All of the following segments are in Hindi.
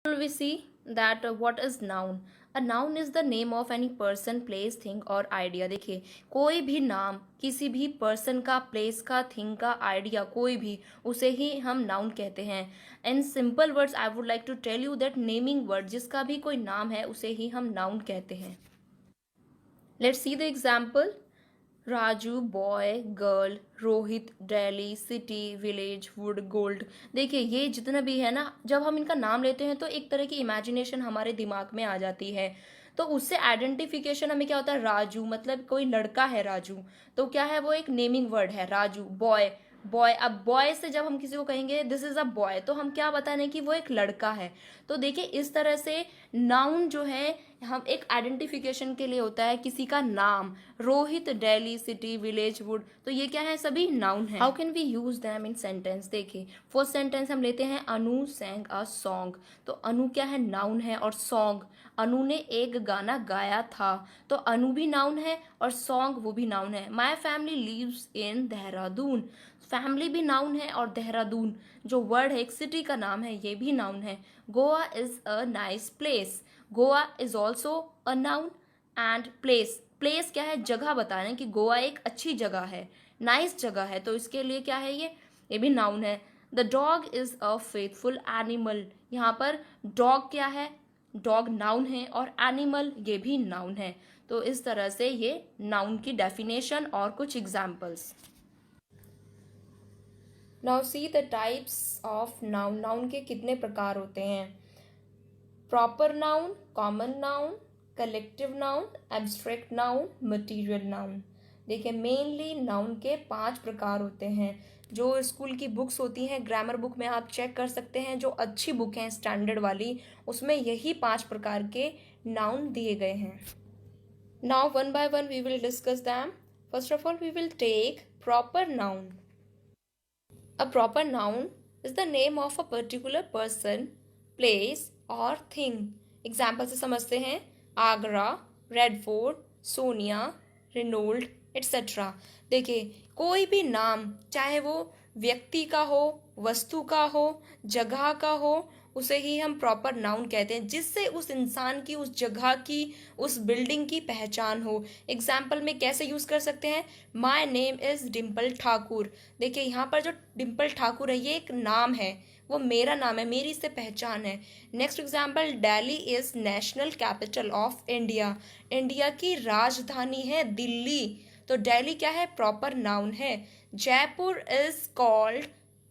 We see that what is noun. A noun is the name of any person, place, thing और idea. देखिए कोई भी नाम किसी भी पर्सन का, प्लेस का, थिंग का, आइडिया कोई भी, उसे ही हम नाउन कहते हैं. In simple words I would like to tell you that naming word जिसका भी कोई नाम है उसे ही हम नाउन कहते हैं. Let's see the example. Raju, boy, girl, Rohit, Delhi, city, village, would, gold. देखिए ये जितना भी है ना, जब हम इनका नाम लेते हैं तो एक तरह की इमेजिनेशन हमारे दिमाग में आ जाती है. तो उससे आइडेंटिफिकेशन हमें क्या होता है, राजू मतलब कोई लड़का है राजू, तो क्या है वो एक नेमिंग वर्ड है राजू. बॉय, बॉय, अब बॉय से जब हम किसी को कहेंगे दिस इज अ बॉय तो हम क्या बता रहे हैं कि वो एक लड़का है. तो देखिए इस तरह से नाउन जो है हम एक आइडेंटिफिकेशन के लिए होता है किसी का नाम. Rohit, Delhi, city, village, wood, तो ये क्या है, सभी नाउन है. How can we use them in sentence. देखिए फर्स्ट सेंटेंस हम लेते हैं अनु सैंग अ सॉन्ग. तो अनु क्या है, नाउन है. और सॉन्ग, अनु ने एक गाना गाया था, तो अनु भी नाउन है और सॉन्ग वो भी नाउन है. My family lives in Dehradun, family भी नाउन है और देहरादून जो वर्ड है एक सिटी का नाम है ये भी नाउन है. Goa is a nice place, Goa is also a noun. And place, place क्या है, जगह बता रहे हैं कि गोवा एक अच्छी जगह है, नाइस जगह है, तो इसके लिए क्या है ये भी नाउन है. The dog is a faithful animal, यहाँ पर डॉग क्या है, डॉग नाउन है और एनिमल ये भी नाउन है. तो इस तरह से ये नाउन की डेफिनेशन और कुछ examples. Now see the types of noun. Noun के कितने प्रकार होते हैं. Proper noun, common noun, collective noun, abstract noun, material noun. देखिए मेनली नाउन के 5 प्रकार होते हैं. जो स्कूल की बुक्स होती हैं, ग्रामर बुक में आप चेक कर सकते हैं, जो अच्छी बुक हैं स्टैंडर्ड वाली, उसमें यही 5 प्रकार के नाउन दिए गए हैं. Now one by one we will discuss them. First of all we will take proper noun. A proper noun is the name of a particular person, place or thing. Example से समझते हैं, Agra, red fort, Sonia, Reynold etcetera. देखिए कोई भी नाम चाहे वो व्यक्ति का हो, वस्तु का हो, जगह का हो, उसे ही हम प्रॉपर नाउन कहते हैं जिससे उस इंसान की, उस जगह की, उस बिल्डिंग की पहचान हो. एग्जाम्पल में कैसे यूज कर सकते हैं, my name is Dimple Thakur. देखिए यहाँ पर जो डिम्पल ठाकुर है ये एक नाम है, वो मेरा नाम है, मेरी इससे पहचान है. Next example, Delhi is national capital of India. India की राजधानी है दिल्ली, तो दिल्ली क्या है, प्रॉपर नाउन है. Jaipur is called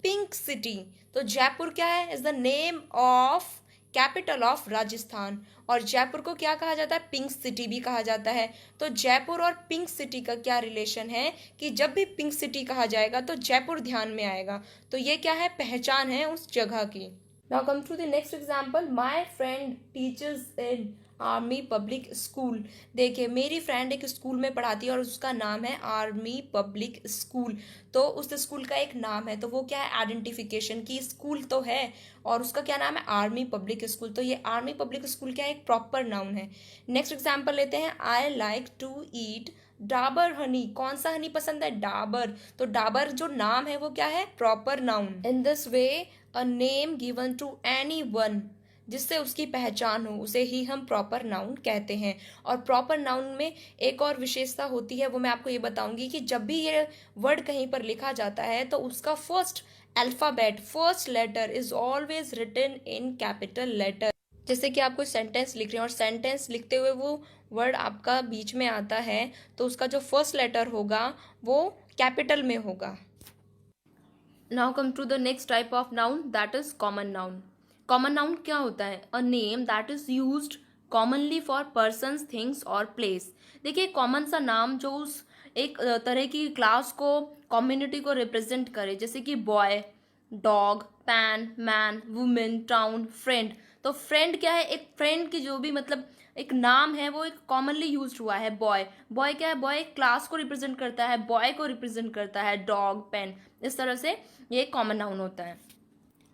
pink city, तो जयपुर क्या है, is the name of capital of Rajasthan. और जयपुर को क्या कहा जाता है, पिंक सिटी भी कहा जाता है. तो जयपुर और पिंक सिटी का क्या रिलेशन है कि जब भी पिंक सिटी कहा जाएगा तो जयपुर ध्यान में आएगा. तो ये क्या है, पहचान है उस जगह की. Now come to the next example. My friend teachers in army public school. देखिए मेरी फ्रेंड एक स्कूल में पढ़ाती है और उसका नाम है आर्मी पब्लिक स्कूल. तो उस स्कूल का एक नाम है, तो वो क्या है, आइडेंटिफिकेशन की स्कूल तो है और उसका क्या नाम है, आर्मी पब्लिक स्कूल. तो ये आर्मी पब्लिक स्कूल क्या है, एक प्रॉपर नाउन है. नेक्स्ट एग्जाम्पल लेते हैं. I like to eat Dabur honey. कौन सा हनी पसंद है, डाबर. तो डाबर जो नाम है वो क्या है, proper noun. In this way a name given to anyone, जिससे उसकी पहचान हो, उसे ही हम प्रॉपर नाउन कहते हैं. और प्रॉपर नाउन में एक और विशेषता होती है, वो मैं आपको ये बताऊंगी कि जब भी ये वर्ड कहीं पर लिखा जाता है तो उसका first alphabet, first letter is always written in capital letter. जैसे कि आप कोई सेंटेंस लिख रहे हैं और सेंटेंस लिखते हुए वो वर्ड आपका बीच में आता है तो उसका जो फर्स्ट लेटर होगा वो कैपिटल में होगा. Now come to the next type of noun, that is common noun. Common noun क्या होता है, a name that is used commonly for persons, things और प्लेस. देखिए कॉमन सा नाम जो उस एक तरह की क्लास को, कम्युनिटी को रिप्रेजेंट करे, जैसे कि boy, dog, pan, man, women, town, friend. तो फ्रेंड क्या है, एक फ्रेंड की जो भी मतलब एक नाम है वो एक कॉमनली यूज्ड हुआ है. बॉय, बॉय क्या है, बॉय एक क्लास को रिप्रेजेंट करता है, बॉय को रिप्रेजेंट करता है. डॉग, पेन, इस तरह से ये कॉमन नाउन होता है.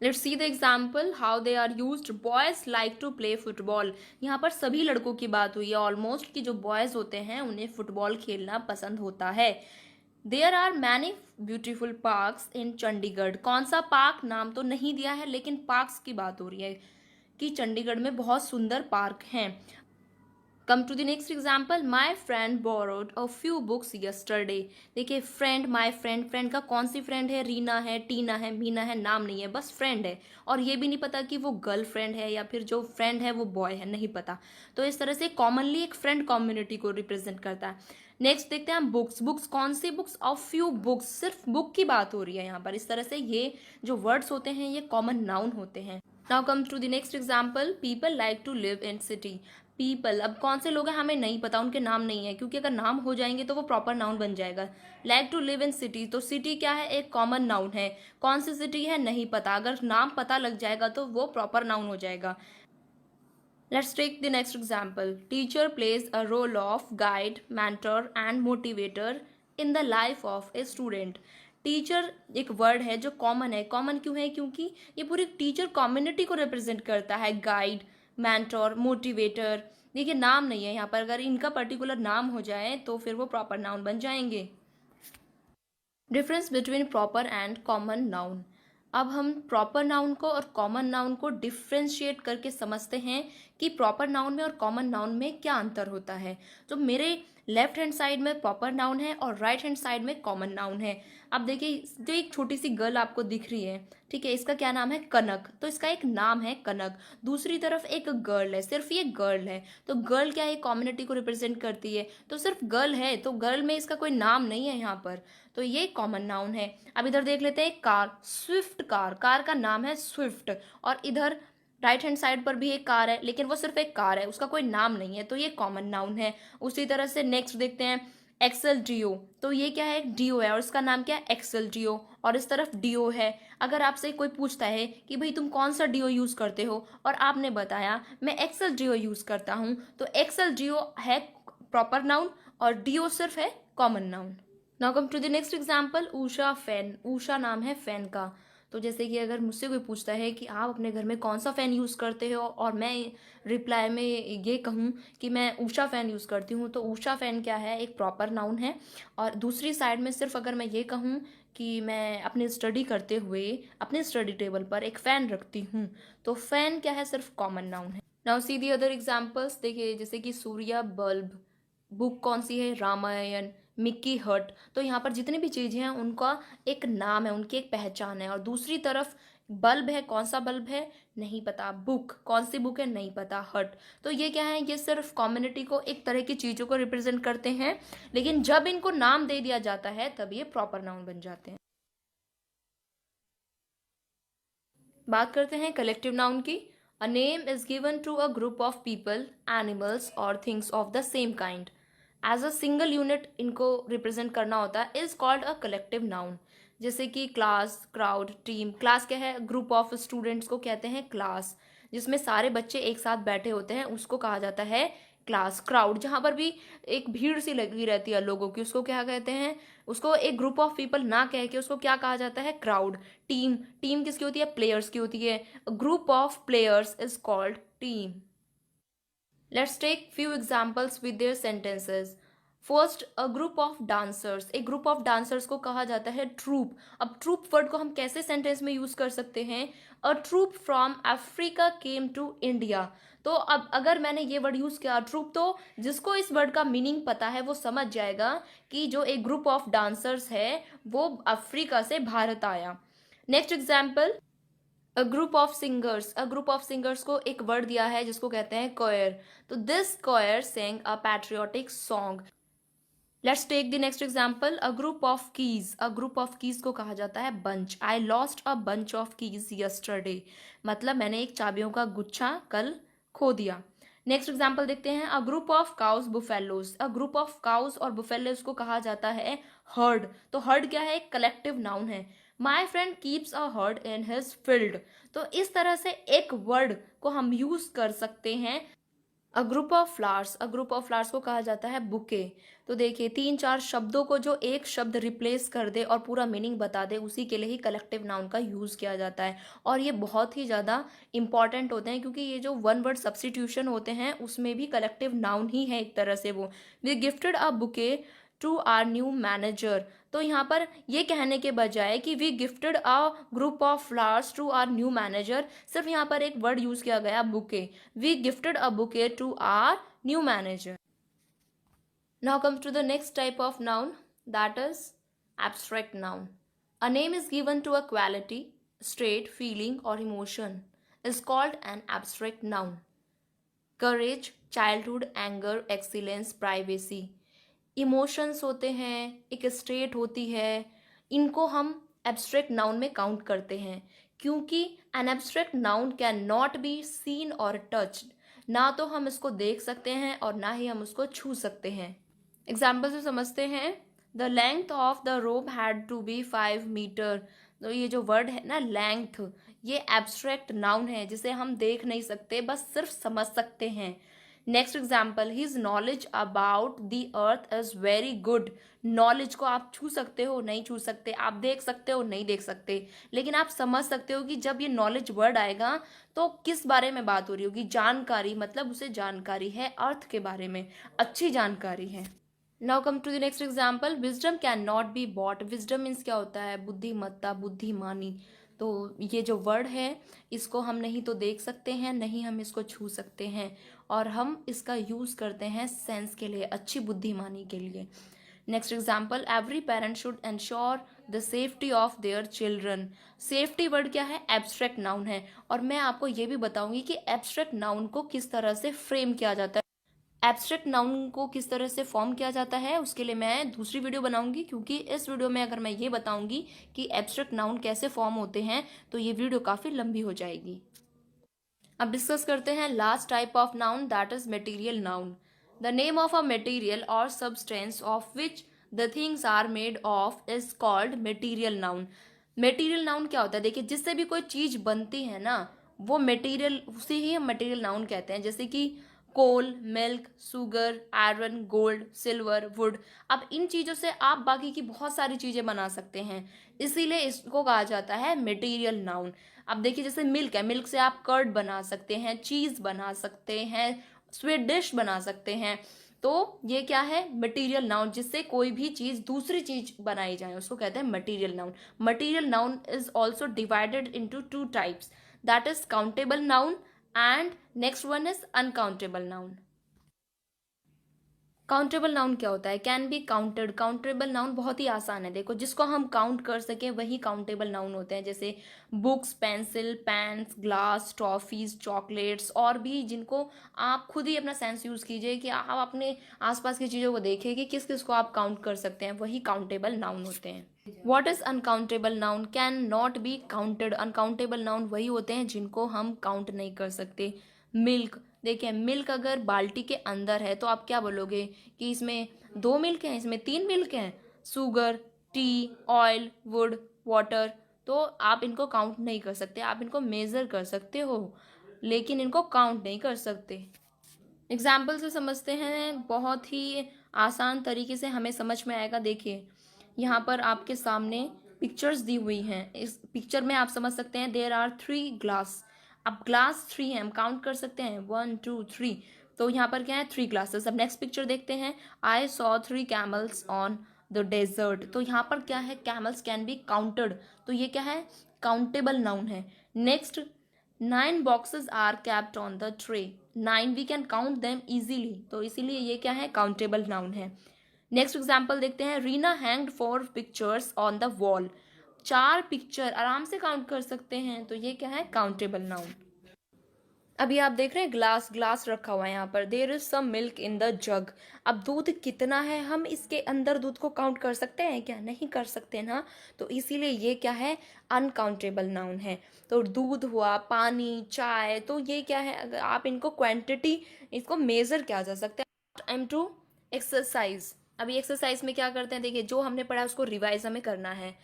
Let's see the example how they are used. Boys like to play football. यहाँ पर सभी लड़कों की बात हुई है ऑलमोस्ट, कि जो बॉयज होते हैं उन्हें फुटबॉल खेलना पसंद होता है. There are many beautiful parks in Chandigarh. कौन सा पार्क, नाम तो नहीं दिया है लेकिन पार्क्स की बात हो रही है. कि चंडीगढ़ में बहुत सुंदर पार्क हैं। Come to the next example, my friend borrowed a few books yesterday. देखिए फ्रेंड, माई फ्रेंड, फ्रेंड का कौन सी फ्रेंड है? रीना है, टीना है, मीना है, नाम नहीं है, बस फ्रेंड है। और ये भी नहीं पता कि वो गर्ल फ्रेंड है या फिर जो फ्रेंड है वो बॉय है, नहीं पता। तो इस तरह से कॉमनली एक फ्रेंड कम्युनिटी को रिप्रेजेंट करता है। नेक्स्ट देखते हैं हम बुक्स। बुक्स कौन सी बुक्स? ऑफ फ्यू बुक्स, सिर्फ बुक की बात हो रही है यहाँ पर। इस तरह से ये जो वर्ड्स होते हैं ये कॉमन नाउन होते हैं। Now come to the next example, people like to live in city. People, अब कौन से लोग हैं हमें नहीं पता, उनके नाम नहीं है, क्योंकि अगर नाम हो जाएंगे तो वो प्रॉपर नाउन बन जाएगा। Like to live in city, तो सिटी क्या है? एक कॉमन नाउन है। कौन सी सिटी है नहीं पता, अगर नाम पता लग जाएगा तो वो प्रॉपर नाउन हो जाएगा। Let's take the next example, teacher plays a role of guide, mentor and motivator in the life of a student. Teacher एक वर्ड है जो कॉमन है। कॉमन क्यों है? क्योंकि ये पूरी टीचर कम्युनिटी को रिप्रेजेंट करता है। गाइड, मेंटर, मोटिवेटर, देखिए नाम नहीं है यहाँ पर, अगर इनका पर्टिकुलर नाम हो जाए तो फिर वो प्रॉपर नाउन बन जाएंगे। Difference between proper and common noun. अब हम प्रॉपर नाउन को और कॉमन नाउन को डिफ्रेंशिएट करके समझते हैं कि प्रॉपर नाउन में और कॉमन नाउन में क्या अंतर होता है। तो मेरे लेफ्ट हैंड साइड में प्रॉपर नाउन है और राइट हैंड साइड में कॉमन नाउन है। अब देखिए जो एक छोटी सी गर्ल आपको दिख रही है, ठीक है, इसका क्या नाम है? कनक, तो इसका एक नाम है कनक। दूसरी तरफ एक गर्ल है, सिर्फ ये गर्ल है, तो गर्ल क्या है? कम्युनिटी को रिप्रेजेंट करती है, तो सिर्फ गर्ल है, तो गर्ल में इसका कोई नाम नहीं है यहाँ पर, तो ये कॉमन नाउन है। अब इधर देख लेते हैं कार, स्विफ्ट कार, कार का नाम है स्विफ्ट। और इधर राइट हैंड साइड पर भी एक कार है, लेकिन वो सिर्फ एक कार है, उसका कोई नाम नहीं है, तो ये कॉमन नाउन है। उसी तरह से नेक्स्ट देखते हैं एक्सेल डिओ, तो ये क्या है? डिओ है और इसका नाम क्या है? एक्सेल डिओ। और इस तरफ डिओ है। अगर आपसे कोई पूछता है कि भाई तुम कौन सा डिओ यूज करते हो और आपने बताया मैं एक्सेल डिओ यूज करता हूँ, तो एक्सेल डिओ है प्रॉपर नाउन और डिओ सिर्फ है common noun. Now come to the next example, Usha fan. Usha नाम है फैन का। तो जैसे कि अगर मुझसे कोई पूछता है कि आप अपने घर में कौन सा फ़ैन यूज़ करते हो और मैं रिप्लाई में ये कहूँ कि मैं उषा फ़ैन यूज़ करती हूँ, तो उषा फ़ैन क्या है? एक प्रॉपर नाउन है। और दूसरी साइड में सिर्फ अगर मैं ये कहूँ कि मैं अपनी स्टडी करते हुए अपने स्टडी टेबल पर एक फ़ैन रखती हूँ, तो फ़ैन क्या है? सिर्फ कॉमन नाउन है। Now see the other examples. देखिए जैसे कि सूर्या बल्ब, बुक कौन सी है? रामायण, मिक्की हट। तो यहाँ पर जितनी भी चीज़ें हैं उनका एक नाम है, उनकी एक पहचान है। और दूसरी तरफ बल्ब है, कौन सा बल्ब है? नहीं पता। बुक, कौन सी बुक है? नहीं पता। हट, तो ये क्या है? ये सिर्फ कम्युनिटी को, एक तरह की चीज़ों को रिप्रेजेंट करते हैं, लेकिन जब इनको नाम दे दिया जाता है तब ये प्रॉपर नाउन बन जाते हैं। बात करते हैं कलेक्टिव नाउन की। A name is given to a group of people, animals और things of the same kind as a single unit इनको रिप्रेजेंट करना होता है, is called a collective noun. जैसे कि क्लास, क्राउड, टीम। क्लास क्या है? ग्रुप ऑफ स्टूडेंट्स को कहते हैं क्लास, जिसमें सारे बच्चे एक साथ बैठे होते हैं उसको कहा जाता है क्लास। क्राउड, जहाँ पर भी एक भीड़ सी लगी रहती है लोगों की, उसको क्या कहते हैं? उसको एक ग्रुप ऑफ पीपल ना कह के उसको क्या कहा जाता है? क्राउड। टीम, टीम किसकी होती है? प्लेयर्स की होती है। Group of players is called team. Let's take few examples with their sentences. First, a group of dancers. एक ग्रुप ऑफ डांसर्स को कहा जाता है ट्रूप। अब ट्रूप वर्ड को हम कैसे सेंटेंस में यूज कर सकते हैं? A troop from Africa came to India. तो अब अगर मैंने ये वर्ड यूज किया ट्रूप, तो जिसको इस वर्ड का मीनिंग पता है वो समझ जाएगा कि जो एक ग्रुप ऑफ डांसर्स है वो अफ्रीका से भारत आया। Next example, a group of singers. A group of singers को एक वर्ड दिया है जिसको कहते हैं कोयर। तो this choir sang a patriotic song. Let's take the next example, a group of keys. A group of keys को कहा जाता है bunch. I lost a bunch of keys yesterday, मतलब मैंने एक चाबियों का गुच्छा कल खो दिया। नेक्स्ट एग्जाम्पल देखते हैं, अ group of cows buffaloes. A group of cows और बुफेलोज को कहा जाता है हर्ड। तो हर्ड क्या है? एक कलेक्टिव नाउन है। My friend keeps a heard in his field. तो इस तरह से एक वर्ड को हम यूज कर सकते हैं। अ group of flowers. A group of flowers को कहा जाता है बुके। तो देखिए तीन चार शब्दों को जो एक शब्द रिप्लेस कर दे और पूरा मीनिंग बता दे, उसी के लिए ही कलेक्टिव नाउन का यूज किया जाता है। और ये बहुत ही ज़्यादा इंपॉर्टेंट होते हैं, क्योंकि ये जो वन वर्ड सब्सटीट्यूशन होते हैं उसमें भी कलेक्टिव नाउन ही है एक तरह से। वो we gifted a bouquet to our new manager. तो यहाँ पर ये कहने के बजाय कि we gifted a group of flowers to our new manager, सिर्फ यहाँ पर एक वर्ड यूज किया गया bouquet. We gifted a bouquet to our new manager. Now comes to the next type of noun, that is abstract noun. A name is given to a quality, state, feeling or emotion is called an abstract noun. Courage, childhood, anger, excellence, privacy. Emotions होते हैं, एक स्टेट होती है, इनको हम एब्स्ट्रैक्ट नाउन में काउंट करते हैं, क्योंकि an abstract noun can not be seen और टच्ड। ना तो हम इसको देख सकते हैं और ना ही हम उसको छू सकते हैं। एग्जाम्पल से समझते हैं। The length of the rope had to be 5 metre. तो ये जो वर्ड है ना लेंथ, ये एब्स्ट्रैक्ट नाउन है जिसे हम देख नहीं सकते, बस सिर्फ समझ सकते हैं। Next example, his knowledge about the earth is very good. Knowledge को आप छू सकते हो, नहीं छू सकते, आप देख सकते हो, नहीं देख सकते, लेकिन आप समझ सकते हो कि जब ये नॉलेज वर्ड आएगा तो किस बारे में बात हो रही होगी। जानकारी, मतलब उसे जानकारी है अर्थ के बारे में, अच्छी जानकारी है। Now come to the next example, wisdom cannot be bought. Wisdom means क्या होता है? बुद्धिमत्ता, बुद्धिमानी। तो ये जो वर्ड है इसको हम नहीं तो देख सकते हैं, नहीं हम इसको छू सकते हैं, और हम इसका यूज़ करते हैं सेंस के लिए, अच्छी बुद्धिमानी के लिए। Next example, every parent should ensure the safety of their children. Safety word क्या है? एब्स्ट्रैक्ट नाउन है, और मैं आपको ये भी बताऊंगी कि एब्स्ट्रैक्ट नाउन को किस तरह से फ्रेम किया जाता है, एब्स्ट्रैक्ट नाउन को किस तरह से फॉर्म किया जाता है, उसके लिए मैं दूसरी वीडियो बनाऊंगी, क्योंकि इस वीडियो में अगर मैं ये बताऊंगी कि एब्स्ट्रैक्ट नाउन कैसे फॉर्म होते हैं तो ये वीडियो काफ़ी लंबी हो जाएगी। अब डिस्कस करते हैं last type of noun, that is material noun. The name of a material और substance of which the things are made of is called material noun. Material noun क्या होता है? देखिए, जिससे भी कोई चीज बनती है ना, वो मटेरियल, उसे ही हम मटेरियल नाउन कहते हैं। जैसे कि coal, milk, sugar, iron, gold, silver, wood. अब इन चीज़ों से आप बाकी की बहुत सारी चीज़ें बना सकते हैं, इसीलिए इसको कहा जाता है मटेरियल नाउन। अब देखिए, जैसे मिल्क है, मिल्क से आप कर्ड बना सकते हैं, चीज़ बना सकते हैं, स्वीट डिश बना सकते हैं। तो ये क्या है? मटेरियल नाउन, जिससे कोई भी चीज़, दूसरी चीज़ बनाई जाए, उसको कहते हैं material noun. Material noun is also divided into 2 types, that is countable noun and next one is uncountable noun. Countable noun क्या होता है? Can be counted. Countable noun बहुत ही आसान है, देखो, जिसको हम काउंट कर सकें वही काउंटेबल नाउन होते हैं। जैसे books, pencil, pens, glass, toffees, chocolates, और भी जिनको आप खुद ही अपना सेंस यूज कीजिए कि आप अपने आसपास की चीज़ों को देखिए कि किस किस को आप काउंट कर सकते हैं, वही काउंटेबल नाउन होते हैं। What is uncountable noun? Can not be counted. Uncountable noun वही होते हैं जिनको हम काउंट नहीं कर सकते। मिल्क, देखिए, मिल्क अगर बाल्टी के अंदर है तो आप क्या बोलोगे कि इसमें 2 मिल्क हैं, इसमें 3 मिल्क हैं। Sugar, T, oil, would, water, तो आप इनको काउंट नहीं कर सकते, आप इनको मेजर कर सकते हो लेकिन इनको काउंट नहीं कर सकते। एग्जाम्पल से समझते हैं, बहुत ही आसान तरीके से हमें समझ में आएगा। देखिए, यहाँ पर आपके सामने पिक्चर्स दी हुई हैं, इस पिक्चर में आप समझ सकते हैं देयर आर 3 ग्लास। अब ग्लास 3 है, हम काउंट कर सकते हैं 1 2 3, तो यहाँ पर क्या है? 3 ग्लासेस। अब नेक्स्ट पिक्चर देखते हैं, I saw 3 camels on the desert. तो यहाँ पर क्या है? कैमल्स कैन बी काउंटेड, तो ये क्या है? काउंटेबल नाउन है। Next, 9 boxes are kept on the tray. 9 we can count them easily, तो इसीलिए ये क्या है? काउंटेबल नाउन है। नेक्स्ट एग्जाम्पल देखते हैं, Reena hanged 4 pictures on the wall. 4 picture आराम से काउंट कर सकते हैं, तो ये क्या है? Countable noun. अभी आप देख रहे हैं ग्लास, ग्लास रखा हुआ है यहाँ पर, there is some milk in the jug. अब दूध कितना है, हम इसके अंदर दूध को काउंट कर सकते हैं क्या? नहीं कर सकते ना, तो इसीलिए ये क्या है? अनकाउंटेबल नाउन है। तो दूध हुआ, पानी, चाय, तो ये क्या है? अगर आप इनको क्वांटिटी, इसको मेजर किया जा सकता है। Time to exercise. अभी एक्सरसाइज में क्या करते हैं? देखिए, जो हमने पढ़ा उसको रिवाइज हमें करना है,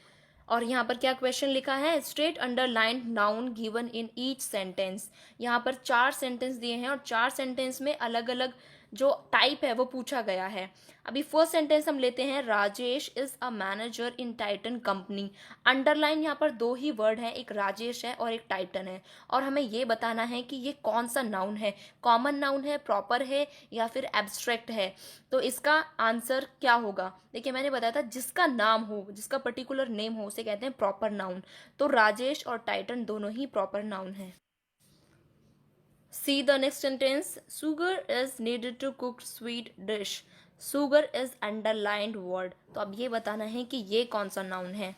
और यहाँ पर क्या क्वेश्चन लिखा है? Straight underline noun given in each sentence. यहाँ पर 4 सेंटेंस दिए हैं और 4 सेंटेंस में अलग अलग जो टाइप है वो पूछा गया है। अभी फर्स्ट सेंटेंस हम लेते हैं, Rajesh is a manager in Titan company. Underline यहाँ पर दो ही वर्ड हैं, एक राजेश है और एक टाइटन है, और हमें ये बताना है कि ये कौन सा नाउन है, कॉमन नाउन है, प्रॉपर है या फिर एब्स्ट्रैक्ट है। तो इसका आंसर क्या होगा? देखिए मैंने बताया था जिसका नाम हो, जिसका पर्टिकुलर नेम हो, उसे कहते हैं प्रॉपर नाउन। तो राजेश और टाइटन दोनों ही प्रॉपर नाउन है। See the next sentence. Sugar is needed to cook sweet dish. Sugar is underlined word. तो अब ये बताना है कि ये कौन सा नाउन है।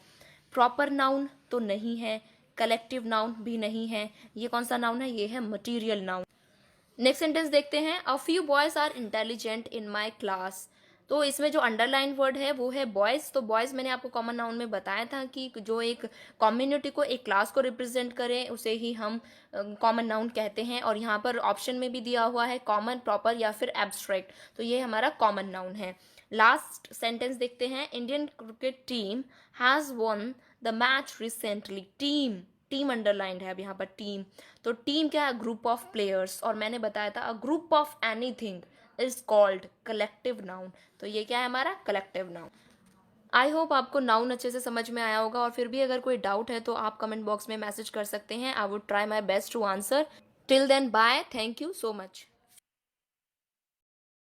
प्रॉपर नाउन तो नहीं है, कलेक्टिव नाउन भी नहीं है, ये कौन सा नाउन है? ये है मटीरियल नाउन। नेक्स्ट सेंटेंस देखते हैं, a few boys are intelligent in my class. तो इसमें जो अंडरलाइन वर्ड है वो है बॉयज। तो बॉयज मैंने आपको कॉमन नाउन में बताया था कि जो एक कम्युनिटी को, एक क्लास को रिप्रेजेंट करे उसे ही हम कॉमन नाउन कहते हैं। और यहाँ पर ऑप्शन में भी दिया हुआ है कॉमन, प्रॉपर या फिर एब्स्ट्रैक्ट, तो ये हमारा कॉमन नाउन है। लास्ट सेंटेंस देखते हैं, Indian cricket team has one the match recently. Team, team underlined है अब यहाँ पर, टीम। तो टीम क्या है? Group of players. और मैंने बताया था अ group of anything is called collective noun. तो ये क्या है हमारा? Collective noun. आई होप आपको नाउन अच्छे से समझ में आया होगा, और फिर भी अगर कोई डाउट है तो आप कमेंट बॉक्स में मैसेज कर सकते हैं। I would try my best to answer. Till then bye, thank you so much.